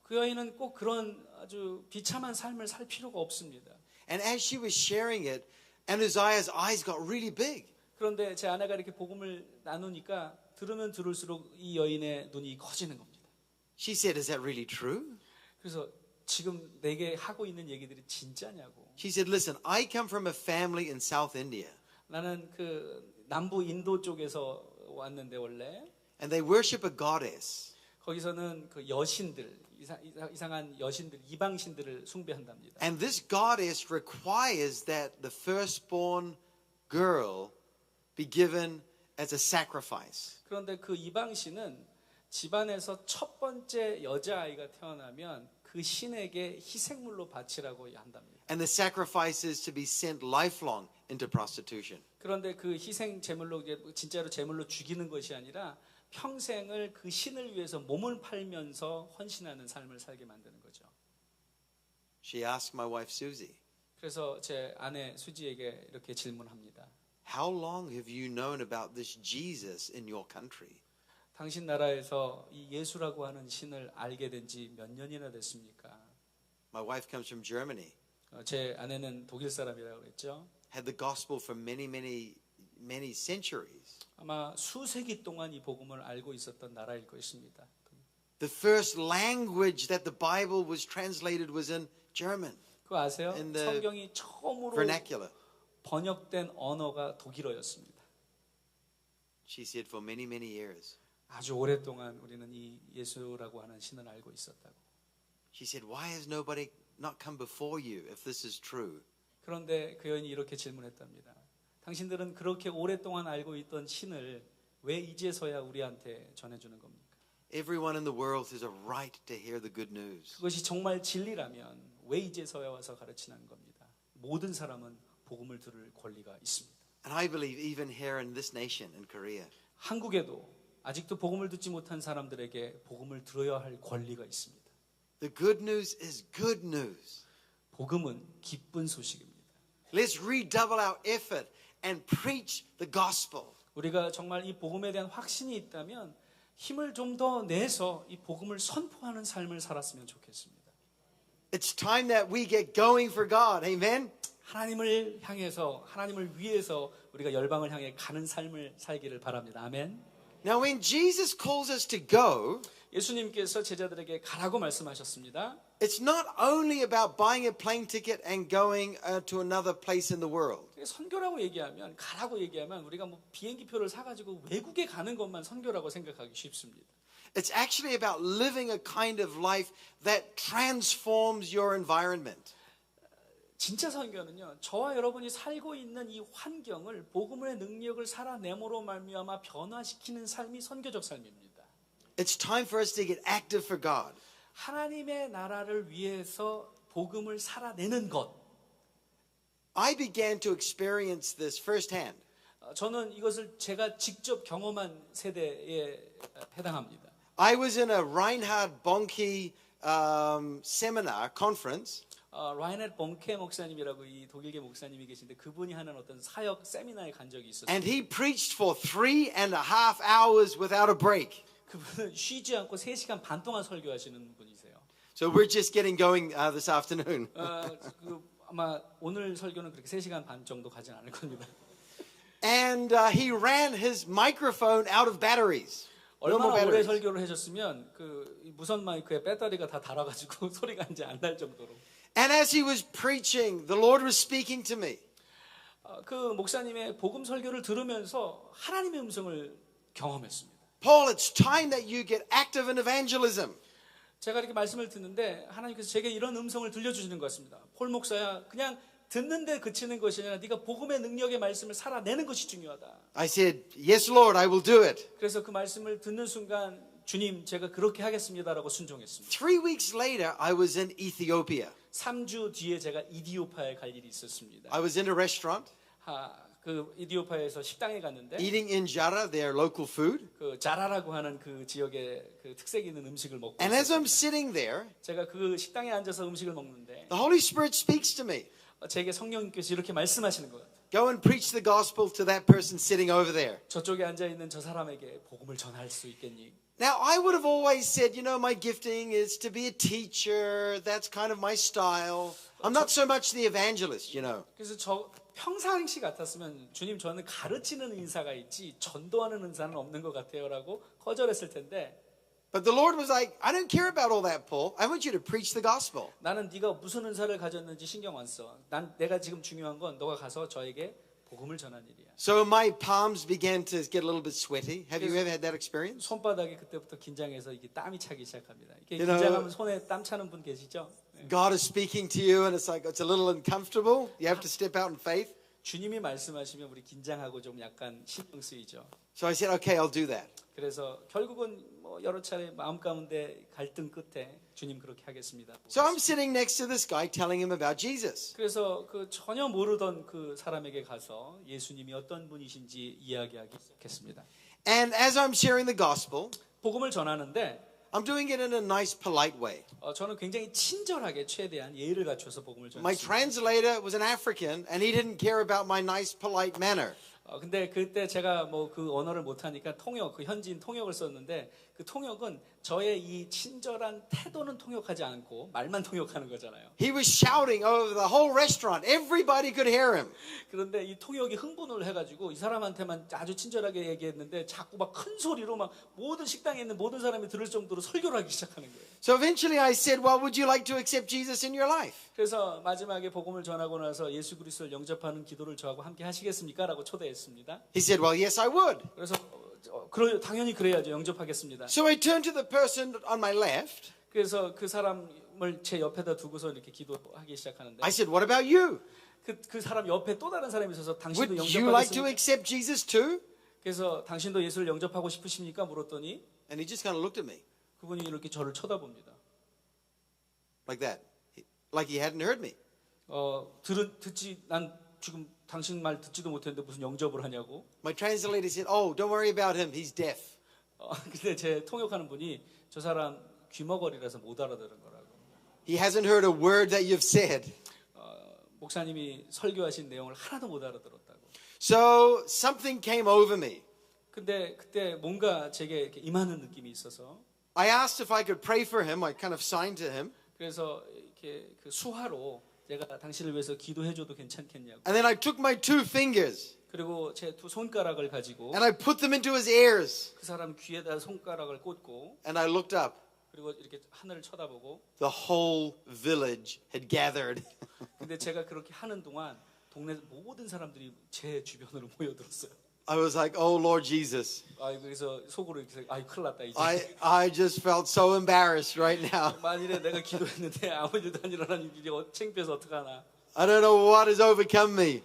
그 여인은 꼭 그런 아주 비참한 삶을 살 필요가 없습니다. And as she was sharing it, Anuziah's eyes got really big. 그런데 제 아내가 이렇게 복음을 나누니까 들으면 들을수록 이 여인의 눈이 커지는 겁니다. She said, "Is that really true?" 그래서 지금 내게 하고 있는 얘기들이 진짜냐고. She said, "Listen, I come from a family in South India, 나는 그 남부 인도 쪽에서 왔는데 원래 and they worship a goddess. 거기서는 그 여신들 이상한 여신들 이방신들을 숭배한답니다. And this goddess requires that the firstborn girl be given as a sacrifice." 그런데 그 이방신은 집안에서 첫 번째 여자아이가 태어나면 그 신에게 희생물로 바치라고 한답니다. And the sacrifice is to be sent lifelong into prostitution. 그런데 그 희생 제물로 진짜로 제물로 죽이는 것이 아니라 평생을 그 신을 위해서 몸을 팔면서 헌신하는 삶을 살게 만드는 거죠. She asked my wife Susie, 그래서 제 아내 수지에게 이렇게 질문합니다. "How long have you known about this Jesus in your country?" 당신 나라에서 이 예수라고 하는 신을 알게 된 지 몇 년이나 됐습니까? My wife comes from Germany, 제 아내는 독일 사람이라고 그랬죠. had the gospel for many centuries. 아마 수세기 동안 이 복음을 알고 있었던 나라일 것입니다. The first language that the Bible was translated was in German, 그거 아세요? In the 성경이 처음으로 vernacular. 번역된 언어가 독일어였습니다. She said, "For many years." 아주 오랫동안 우리는 이 예수라고 하는 신을 알고 있었다고. She said, "Why has nobody not come before you if this is true?" 그런데 그 여인이 이렇게 질문했답니다. 당신들은 그렇게 오랫동안 알고 있던 신을 왜 이제서야 우리한테 전해주는 겁니까? Everyone in the world has a right to hear the good news. 그것이 정말 진리라면 왜 이제서야 와서 가르치는 겁니다. 모든 사람은 복음을 들을 권리가 있습니다. And I believe even here in this nation, in Korea, 한국에도 아직도 복음을 듣지 못한 사람들에게 복음을 들어야 할 권리가 있습니다. the good news is good news. 복음은 기쁜 소식입니다. Let's redouble our effort and preach the gospel. 우리가 정말 이 복음에 대한 확신이 있다면 힘을 좀 더 내서 이 복음을 선포하는 삶을 살았으면 좋겠습니다. It's time that we get going for God. Amen? 하나님을 향해서 하나님을 위해서 우리가 열방을 향해 가는 삶을 살기를 바랍니다. 아멘. Now, when Jesus calls us to go, 예수님께서 제자들에게 가라고 말씀하셨습니다. it's not only about buying a plane ticket and going to another place in the world. 선교라고 얘기하면 가라고 얘기하면 우리가 뭐 비행기표를 사가지고 외국에 가는 것만 선교라고 생각하기 쉽습니다. It's actually about living a kind of life that transforms your environment. 진짜 선교는요, 저와 여러분이 살고 있는 이 환경을 복음의 능력을 살아내므로 말미암아 변화시키는 삶이 선교적 삶입니다. It's time for us to get active for God. 하나님의 나라를 위해서 복음을 살아내는 것. I began to experience this firsthand. 저는 이것을 제가 직접 경험한 세대에 해당합니다. I was in a Reinhard Bonnke seminar conference. 라이넷 본케 목사님이라고 이 독일계 목사님이 계신데 그분이 하는 어떤 사역 세미나에 간 적이 있었어요. And he preached for 3.5 hours without a break. 그분은 쉬지 않고 3시간 반 동안 설교하시는 분이세요. So we're just getting going this afternoon. 아마 오늘 설교는 그렇게 3시간 반 정도 가진 않을 겁니다. And he ran his microphone out of batteries. No more 얼마나 오래 batteries. 설교를 해줬으면 그 무선 마이크에 배터리가 다 닳아가지고 소리가 이제 안 날 정도로. And as he was preaching, the Lord was speaking to me. 그 목사님의 복음 설교를 들으면서 하나님의 음성을 경험했습니다. Paul, it's time that you get active in evangelism. 제가 이렇게 말씀을 듣는데 하나님께서 제게 이런 음성을 들려주시는 것 같습니다. 폴 목사야, 그냥 듣는데 그치는 것이 아니라 네가 복음의 능력의 말씀을 살아내는 것이 중요하다. I said, yes, Lord, I will do it. 그래서 그 말씀을 듣는 순간 주님, 제가 그렇게 하겠습니다라고 순종했습니다. 3 weeks later, I was in Ethiopia. 3주 뒤에 제가 이디오파에 갈 일이 있었습니다. I was in a restaurant 그 이디오파에서 식당에 갔는데 eating injera, their local food. 그 자라라고 하는 그 지역의 그 특색 있는 음식을 먹고 And as I'm 있었습니다. sitting there, 제가 그 식당에 앉아서 음식을 먹는데 the Holy Spirit speaks to me. 제게 성령님께서 이렇게 말씀하시는 것 같아요. Go and preach the gospel to that person sitting over there. 저쪽에 앉아 있는 저 사람에게 복음을 전할 수 있겠니? Now, I would have always said, you know, my gifting is to be a teacher. That's kind of my style. I'm not so much the evangelist, you know. 그래서 저 평상시 같았으면 주님, 저는 가르치는 은사가 있지 전도하는 은사는 없는 것 같아요라고 거절했을 텐데, But the Lord was like, I don't care about all that, Paul. I want you to preach the gospel. 나는 네가 무슨 은사를 가졌는지 신경 안 써. 내가 지금 중요한 건 너가 가서 저에게 복음을 전하는 일이야. So my palms began to get a little bit sweaty. Have you ever had that experience? 손바닥이 그때부터 긴장해서 이게 땀이 차기 시작합니다. 이게 You know, 긴장하면 손에 땀 차는 분 계시죠? 네. God is speaking to you and it's like, it's a little uncomfortable. You have to step out in faith. 주님이 말씀하시면 우리 긴장하고 좀 약간 신경 쓰이죠. So I said, okay, I'll do that. 그래서 결국은 뭐 여러 차례 마음 가운데 갈등 끝에 주님 그렇게 하겠습니다. So I'm sitting next to this guy telling him about Jesus. 그래서 그 전혀 모르던 그 사람에게 가서 예수님이 어떤 분이신지 이야기하기 시작했습니다. And as I'm sharing the gospel, 복음을 전하는데 I'm doing it in a nice, polite way. 저는 굉장히 친절하게 최대한 예의를 갖춰서 복음을 My 전했습니다. translator was an African and he didn't care about my nice, polite manner. 근데 그때 제가 뭐 그 언어를 못하니까 통역, 그 현지인 통역을 썼는데 그 통역은 저의 이 친절한 태도는 통역하지 않고 말만 통역하는 거잖아요. He was shouting over the whole restaurant. Everybody could hear him. 그런데 이 통역이 흥분을 해가지고 이 사람한테만 아주 친절하게 얘기했는데 자꾸 막 큰 소리로 막 모든 식당에 있는 모든 사람이 들을 정도로 설교를 하기 시작하는 거예요. So eventually I said, well, would you like to accept Jesus in your life? 그래서 마지막에 복음을 전하고 나서 예수 그리스도를 영접하는 기도를 저하고 함께 하시겠습니까? 라고 초대했습니다. He said, well, yes, I would. 그래서 당연히 그래야죠. 영접하겠습니다. So I turned to the person on my left. 그래서 그 사람을 제 옆에다 두고서 이렇게 기도하기 시작하는데 I said, what about you? 그 사람 옆에 또 다른 사람이 있어서 당신도 Would you like to 영접하겠습니까? accept Jesus too? 그래서 당신도 예수를 영접하고 싶으십니까? 물었더니 And he just kind of looked at me 그분이 이렇게 저를 쳐다봅니다. like that. Like he hadn't heard me. 듣지 난 지금 당신 말 듣지도 못했는데 무슨 영접을 하냐고. My translator said, oh, don't worry about him. He's deaf. 근데 제 통역하는 분이 저 사람 귀머거리라서 못 알아들은 거라고. He hasn't heard a word that you've said. 목사님이 설교하신 내용을 하나도 못 알아들었다고. So something came over me. 근데 그때 뭔가 제게 이렇게 임하는 느낌이 있어서 I asked if I could pray for him. I kind of signed to him. 그래서 이렇게 그 수화로 제가 당신을 위해서 기도해줘도 괜찮겠냐고. And then I took my 2 fingers 그리고 제 두 손가락을 가지고 and I put them into his ears. 그 사람 귀에다 손가락을 꽂고 And I looked up. 그리고 이렇게 하늘을 쳐다보고. The whole village had gathered. 근데 제가 그렇게 하는 동안 동네 모든 사람들이 제 주변으로 모여들었어요. I was like, oh, Lord Jesus. 그래서 속으로 이렇게 큰일 났다 이제. I just felt so embarrassed right now. 만일에 내가 기도했는데 아무 일도 안 일어나는 일이 창피해서 어떡하나. I don't know what has overcome me.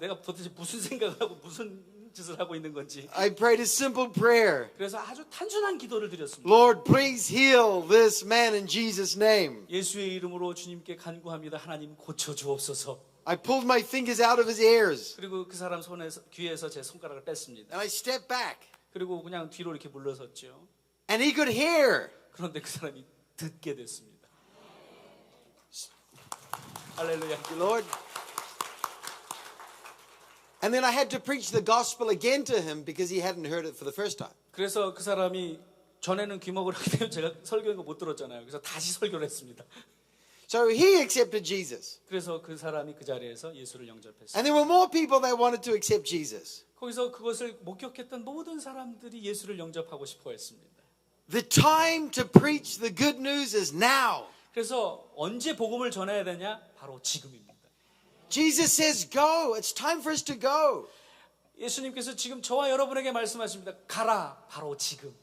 내가 도대체 무슨 생각을 하고 무슨 짓을 하고 있는 건지. I prayed a simple prayer. 그래서 아주 단순한 기도를 드렸습니다. Lord, please heal this man in Jesus' name. 예수의 이름으로 주님께 간구합니다. 하나님 고쳐 주옵소서. I pulled my fingers out of his ears. 그리고 그 사람 귀에서 제 손가락을 뺐습니다. And I stepped back. 그리고 그냥 뒤로 이렇게 물러섰죠. And he could hear. 그런데 그 사람이 듣게 됐습니다. 할렐루야. Lord. And then I had to preach the gospel again to him because he hadn't heard it for the first time. 그래서 그 사람이 전에는 귀먹으러 하기 때문에 제가 설교한 거 못 들었잖아요. 그래서 다시 설교를 했습니다. So he accepted Jesus. 그래서 그 사람이 그 자리에서 예수를 영접했어요. And there were more people that wanted to accept Jesus. 거기서 그것을 목격했던 모든 사람들이 예수를 영접하고 싶어 했습니다. The time to preach the good news is now. 그래서 언제 복음을 전해야 되냐? 바로 지금입니다. Jesus says, go. It's time for us to go. 예수님께서 지금 저와 여러분에게 말씀하십니다. 가라, 바로 지금.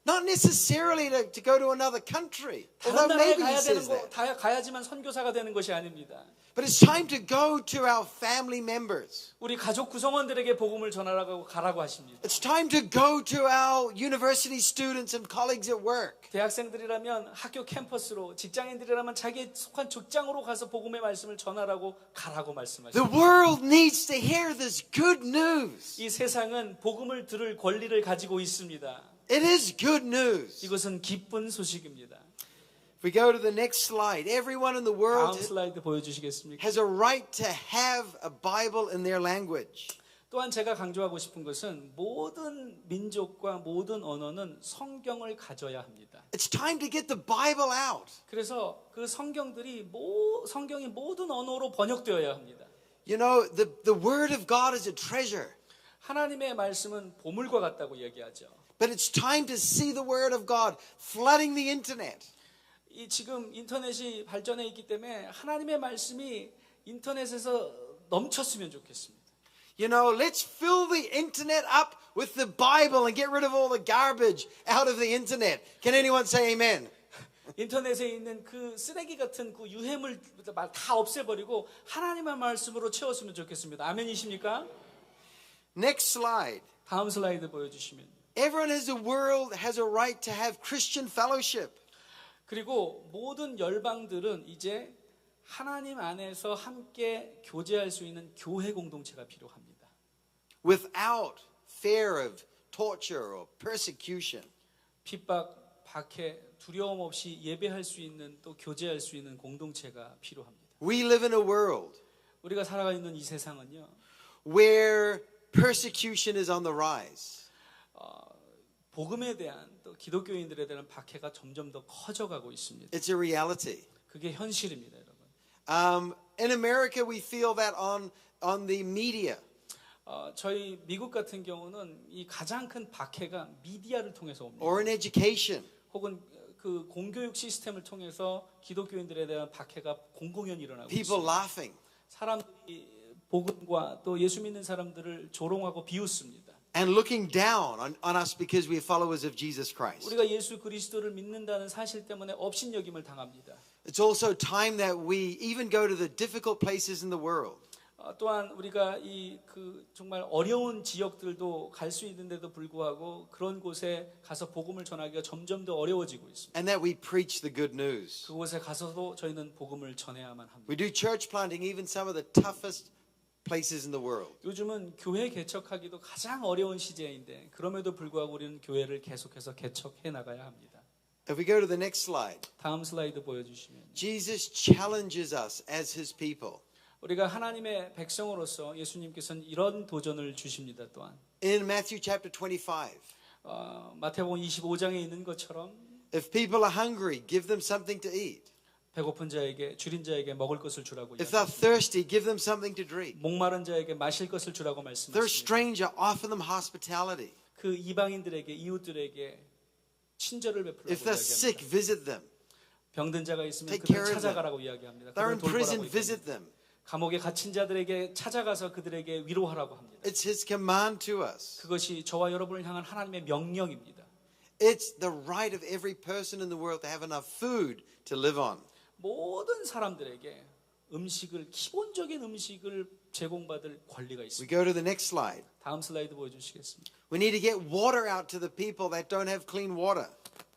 Not necessarily to go to another country. 다른 Although 나라에 maybe he 가야 되는 says 거, that. 다 가야지만 선교사가 되는 것이 아닙니다. But it's time to go to our family members. 우리 가족 구성원들에게 복음을 전하라고 가라고 하십니다. It's time to go to our university students and colleagues at work. 대학생들이라면 학교 캠퍼스로, 직장인들이라면 자기의 속한 직장으로 가서 복음의 말씀을 전하라고 가라고 말씀하십니다. The world needs to hear this good news. 이 세상은 복음을 들을 권리를 가지고 있습니다. It is good news. 이것은 기쁜 소식입니다. If we go to the next slide, everyone in the world 다음 슬라이드 보여주시겠습니까? has a right to have a Bible in their language. 또한 제가 강조하고 싶은 것은 모든 민족과 모든 언어는 성경을 가져야 합니다. It's time to get the Bible out. 그래서 그 성경이 모든 언어로 번역되어야 합니다. You know, the Word of God is a treasure. 하나님의 말씀은 보물과 같다고 얘기하죠. But it's time to see the Word of God flooding the internet. 이 지금 인터넷이 발전해 있기 때문에 하나님의 말씀이 인터넷에서 넘쳤으면 좋겠습니다. You know, let's fill the internet up with the Bible and get rid of all the garbage out of the internet. Can anyone say amen? 인터넷에 있는 그 쓰레기 같은 그 유해물 다 없애버리고 하나님의 말씀으로 채웠으면 좋겠습니다. 아멘이십니까? Next slide. 다음 슬라이드 보여주시면. Everyone in the world has a right to have Christian fellowship. 그리고 모든 열방들은 이제 하나님 안에서 함께 교제할 수 있는 교회 공동체가 필요합니다. Without fear of torture or persecution. 핍박, 박해, 두려움 없이 예배할 수 있는 또 교제할 수 있는 공동체가 필요합니다. We live in a world 우리가 살아가 있는 이 세상은요. where persecution is on the rise. 복음에 대한 또 기독교인들에 대한 박해가 점점 더 커져가고 있습니다. It's a reality. 그게 현실입니다, 여러분. In America, we feel that on the media. 저희 미국 같은 경우는 이 가장 큰 박해가 미디어를 통해서 옵니다. Or in education. 혹은 그 공교육 시스템을 통해서 기독교인들에 대한 박해가 공공연히 일어나고 People 있습니다. laughing. 사람들이 복음과 또 예수 믿는 사람들을 조롱하고 비웃습니다. And looking down on us because we are followers of Jesus Christ. 우리가 예수 그리스도를 믿는다는 사실 때문에 업신여김을 당합니다. It's also time that we even go to the difficult places in the world. 또한 우리가 이 그 정말 어려운 지역들도 갈 수 있는데도 불구하고 그런 곳에 가서 복음을 전하기가 점점 더 어려워지고 있습니다. And that we preach the good news. 그곳에 가서도 저희는 복음을 전해야만 합니다. We do church planting even some of the toughest places in the world. 요즘은 교회 개척하기도 가장 어려운 시제인데 그럼에도 불구하고 우리는 교회를 계속해서 개척해 나가야 합니다. If we go to the next slide, 다음 슬라이드 보여주시면 Jesus challenges us as his people. 우리가 하나님의 백성으로서 예수님께서는 이런 도전을 주십니다. 또한 In Matthew chapter 25, 마태복음 25장에 있는 것처럼 if people are hungry, give them something to eat. 배고픈 자에게 줄인 자에게 먹을 것을 주라고 If they're 이야기합니다. thirsty, give them something to drink. 목마른 자에게 마실 것을 주라고 If they're a 말씀하십니다. stranger, offer them hospitality. 그 이방인들에게 이웃들에게 친절을 베풀라고 If they're sick, 이야기합니다. visit them. 병든 자가 있으면 Take 그들 care of them. 찾아가라고 이야기합니다. They're 그들 in 돌보라고 prison, 이야기합니다. visit them. 감옥에 갇힌 자들에게 찾아가서 그들에게 위로하라고 합니다. It's his command to us. 그것이 저와 여러분을 향한 하나님의 명령입니다. It's the right of every person in the world to have enough food to live on. 모든 사람들에게 기본적인 음식을 제공받을 권리가 We 있습니다. go to the next slide. 다음 슬라이드 보여주시겠습니다. We need to get water out to the people that don't have clean water.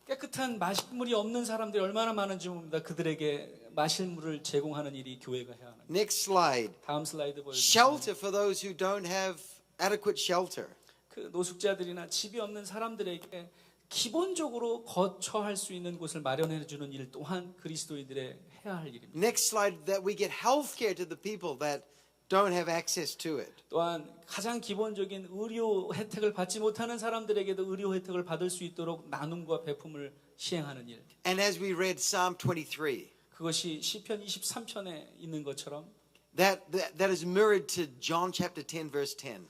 깨끗한 마실 물이 없는 사람들이 얼마나 많은지 봅니다. 그들에게 마실 물을 제공하는 일이 교회가 해야 하는. Next slide. 다음 슬라이드 보여주시면 Shelter for those who don't have adequate shelter. 그 노숙자들이나 집이 없는 사람들에게 기본적으로 거처할 수 있는 곳을 마련해 주는 일 또한 그리스도인들의 해야 할 일입니다. Next slide, that we get health care to the people that don't have access to it. 또한 가장 기본적인 의료 혜택을 받지 못하는 사람들에게도 의료 혜택을 받을 수 있도록 나눔과 배품을 시행하는 일. And as we read Psalm 23, 그것이 시편 23편에 있는 것처럼 that is mirrored to John chapter 10 verse 10.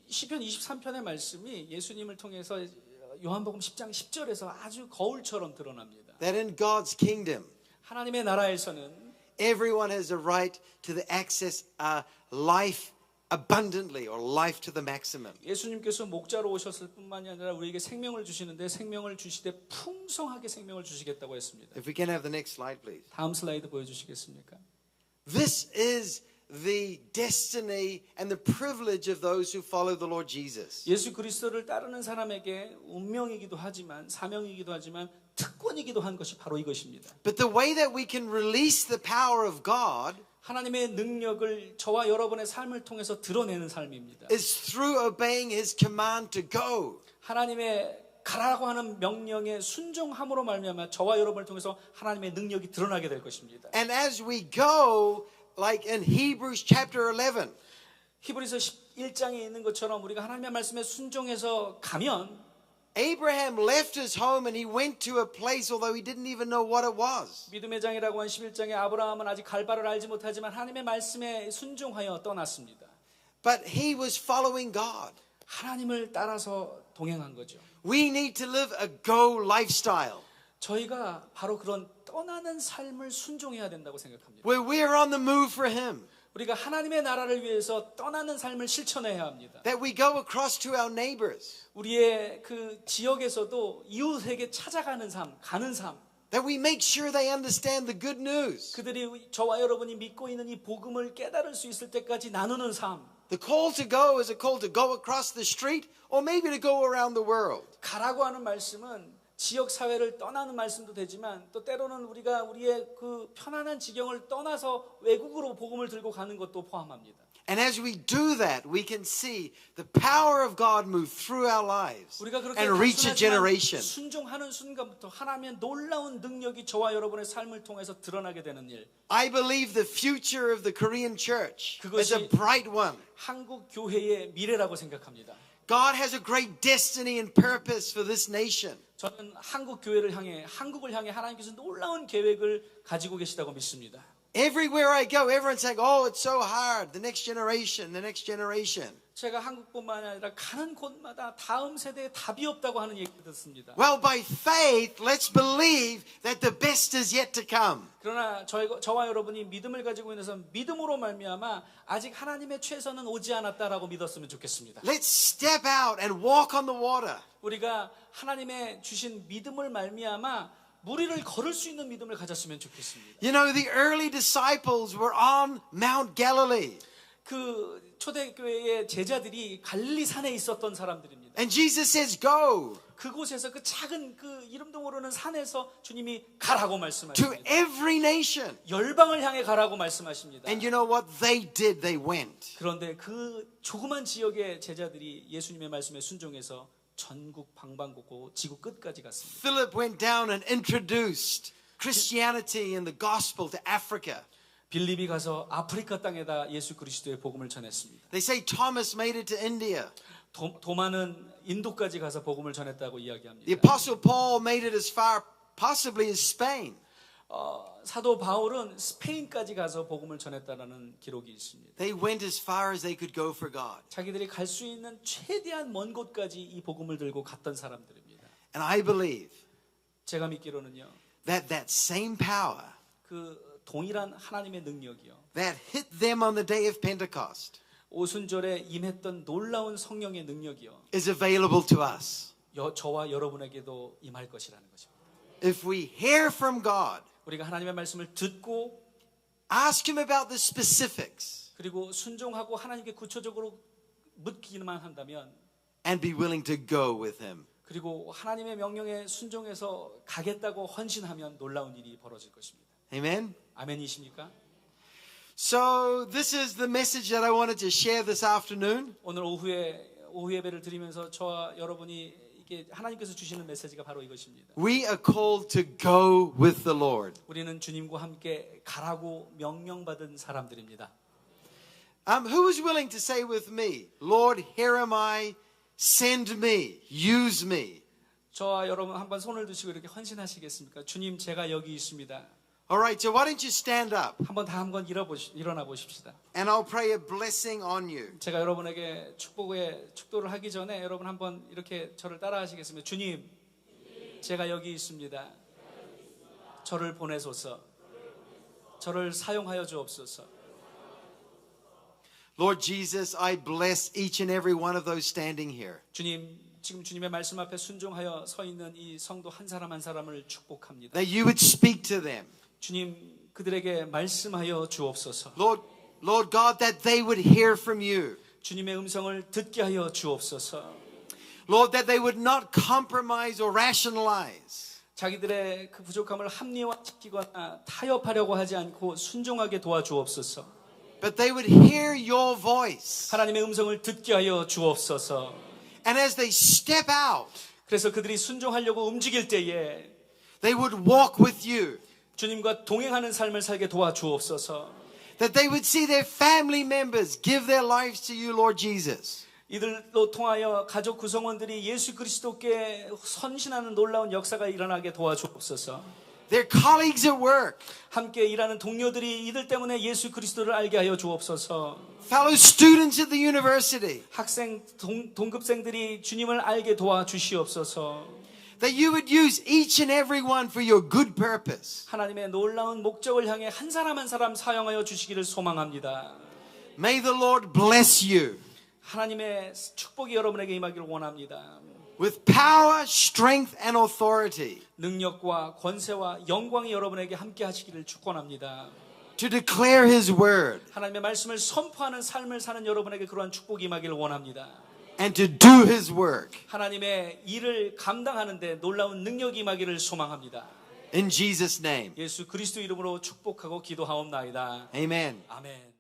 시편 23편의 말씀이 예수님을 통해서 요한복음 10장 10절에서 아주 거울처럼 드러납니다. That in God's kingdom, 하나님의 나라에서는 everyone has a right to the access life abundantly or life to the maximum. 예수님께서 목자로 오셨을 뿐만이 아니라 우리에게 생명을 주시는데 생명을 주시되 풍성하게 생명을 주시겠다고 했습니다. If we can have the next slide, please. 다음 슬라이드 보여주시겠습니까? This is the destiny and the privilege of those who follow the Lord Jesus. 예수 그리스도를 따르는 사람에게 운명이기도 하지만 사명이기도 하지만 특권이기도 한 것이 바로 이것입니다. But the way that we can release the power of God 하나님의 능력을 저와 여러분의 삶을 통해서 드러내는 삶입니다. is through obeying His command to go. 하나님의 가라고 하는 명령에 순종함으로 말미암아 저와 여러분을 통해서 하나님의 능력이 드러나게 될 것입니다. And as we go, like in Hebrews chapter 11, 히브리서 11장에 있는 것처럼 우리가 하나님의 말씀에 순종해서 가면 Abraham left his home and he went to a place although he didn't even know what it was. 믿음의 장이라고 한 11장에 아브라함은 아직 갈 바를 알지 못하지만 하나님의 말씀에 순종하여 떠났습니다. But he was following God. 하나님을 따라서 동행한 거죠. We need to live a go lifestyle 저희가 바로 그런 떠나는 삶을 순종해야 된다고 생각합니다. where we are on the move for Him. 우리가 하나님의 나라를 위해서 떠나는 삶을 실천해야 합니다. That we go across to our neighbors. 우리의 그 지역에서도 이웃에게 찾아가는 삶, 가는 삶. That we make sure they understand the good news. 그들이 저와 여러분이 믿고 있는 이 복음을 깨달을 수 있을 때까지 나누는 삶. The call to go is a call to go across the street or maybe to go around the world. 가라고 하는 말씀은 지역 사회를 떠나는 말씀도 되지만 또 때로는 우리가 우리의 그 편안한 지경을 떠나서 외국으로 복음을 들고 가는 것도 포함합니다. And as we do that, we can see the power of God move through our lives 우리가 그렇게 and reach a 단순하지만 generation. 순종하는 순간부터 하나님의 놀라운 능력이 저와 여러분의 삶을 통해서 드러나게 되는 일. I believe the future of the Korean church is a bright one. 한국 교회의 미래라고 생각합니다. God has a great destiny and purpose for this nation. 저는 한국 교회를 향해 한국을 향해 하나님께서 놀라운 계획을 가지고 계시다고 믿습니다. Everywhere I go, everyone's saying, "Oh, it's so hard. The next generation, the next generation." 제가 한국뿐만 아니라 가는 곳마다 다음 세대에 답이 없다고 하는 얘기를 듣습니다. Well, by faith, let's believe that the best is yet to come. 그러나 저와 여러분이 믿음을 가지고 있어서 믿음으로 말미암아 아직 하나님의 최선은 오지 않았다라고 믿었으면 좋겠습니다. Let's step out and walk on the water. 우리가 하나님의 주신 믿음을 말미암아 무리를 걸을 수 있는 믿음을 가졌으면 좋겠습니다. You know, the early disciples were on Mount Galilee. 그 초대교회의 제자들이 갈릴리 산에 있었던 사람들입니다. And Jesus says, "Go 그곳에서 그 작은 그 이름도 모르는 산에서 주님이 가라고 to 말씀하십니다. every nation." 열방을 향해 가라고 말씀하십니다. And you know what they did? They went. 그런데 그 조그만 지역의 제자들이 예수님의 말씀에 순종해서 전국 방방곡곡 지구 끝까지 갔습니다. Philip went down and introduced Christianity and the gospel to Africa. 빌립이 가서 아프리카 땅에다 예수 그리스도의 복음을 전했습니다. They say Thomas made it to India. 도마는 인도까지 가서 복음을 전했다고 이야기합니다. The Apostle Paul made it as far possibly as Spain. 사도 바울은 스페인까지 가서 복음을 전했다라는 기록이 있습니다. They went as far as they could go for God. 자기들이 갈 수 있는 최대한 먼 곳까지 이 복음을 들고 갔던 사람들입니다. And I believe 제가 믿기로는요. that that same power 그 동일한 하나님의 능력이요. that hit them on the day of Pentecost 오순절에 임했던 놀라운 성령의 능력이요. is available to us. 저와 여러분에게도 임할 것이라는 거죠. If we hear from God, 우리가 하나님의 말씀을 듣고 ask Him about the specifics, 그리고 순종하고 하나님께 구체적으로 묻기만 한다면 and be willing to go with Him. 그리고 하나님의 명령에 순종해서 가겠다고 헌신하면 놀라운 일이 벌어질 것입니다. Amen? 아멘이십니까? So this is the message that I wanted to share this afternoon. 오늘 오후 예배를 드리면서 저와 여러분이 이게 하나님께서 주시는 메시지가 바로 이것입니다. We are called to go with the Lord. 우리는 주님과 함께 가라고 명령받은 사람들입니다. Who is willing to say with me, Lord, here am I, send me, use me. 저와 여러분 한번 손을 드시고 이렇게 헌신하시겠습니까? 주님, 제가 여기 있습니다. All right, so why don't you stand up 한번 일어나 보십시다. and I'll pray a blessing on you. 제가 여러분에게 축도를 하기 전에 여러분 한번 이렇게 저를 따라 하시겠습니다. 주님, 제가 여기 있습니다. 저를 보내소서. 저를 사용하여 주옵소서. Lord Jesus, I bless each and every one of those standing here. 주님, 지금 주님의 말씀 앞에 순종하여 서 있는 이 성도 한 사람 한 사람을 축복합니다. That you would speak to them. 주님, 그들에게 말씀하여 주옵소서. Lord God, that they would hear from you. 주님의 음성을 듣게 하여 주옵소서. Lord, that they would not compromise or rationalize. 자기들의 그 부족함을 합리화시키거나 타협하려고 하지 않고 순종하게 도와주옵소서. But they would hear your voice. 하나님의 음성을 듣게 하여 주옵소서. And as they step out, 그래서 그들이 순종하려고 움직일 때에 they would walk with you. 주님과 동행하는 삶을 살게 도와주옵소서. That they would see their family members give their lives to you, Lord Jesus. 이들로 통하여 가족 구성원들이 예수 그리스도께 헌신하는 놀라운 역사가 일어나게 도와주옵소서. Their colleagues at work, 함께 일하는 동료들이 이들 때문에 예수 그리스도를 알게 하여 주옵소서. fellow students at the university. 학생 동급생들이 주님을 알게 도와주시옵소서. That you would use each and every one for your good purpose. 하나님의 놀라운 목적을 향해 한 사람 한 사람 사용하여 주시기를 소망합니다. May the Lord bless you 하나님의 축복이 여러분에게 임하기를 원합니다. with power, strength, and authority 능력과 권세와 영광이 여러분에게 함께 하시기를 축원합니다. to declare His word 하나님의 말씀을 선포하는 삶을 사는 여러분에게 그러한 축복이 임하기를 원합니다. and to do His work. 하나님의 일을 감당하는 데 놀라운 능력이 임하기를 소망합니다. In Jesus' name, 예수 그리스도 이름으로 축복하고 기도하옵나이다. amen. 아멘.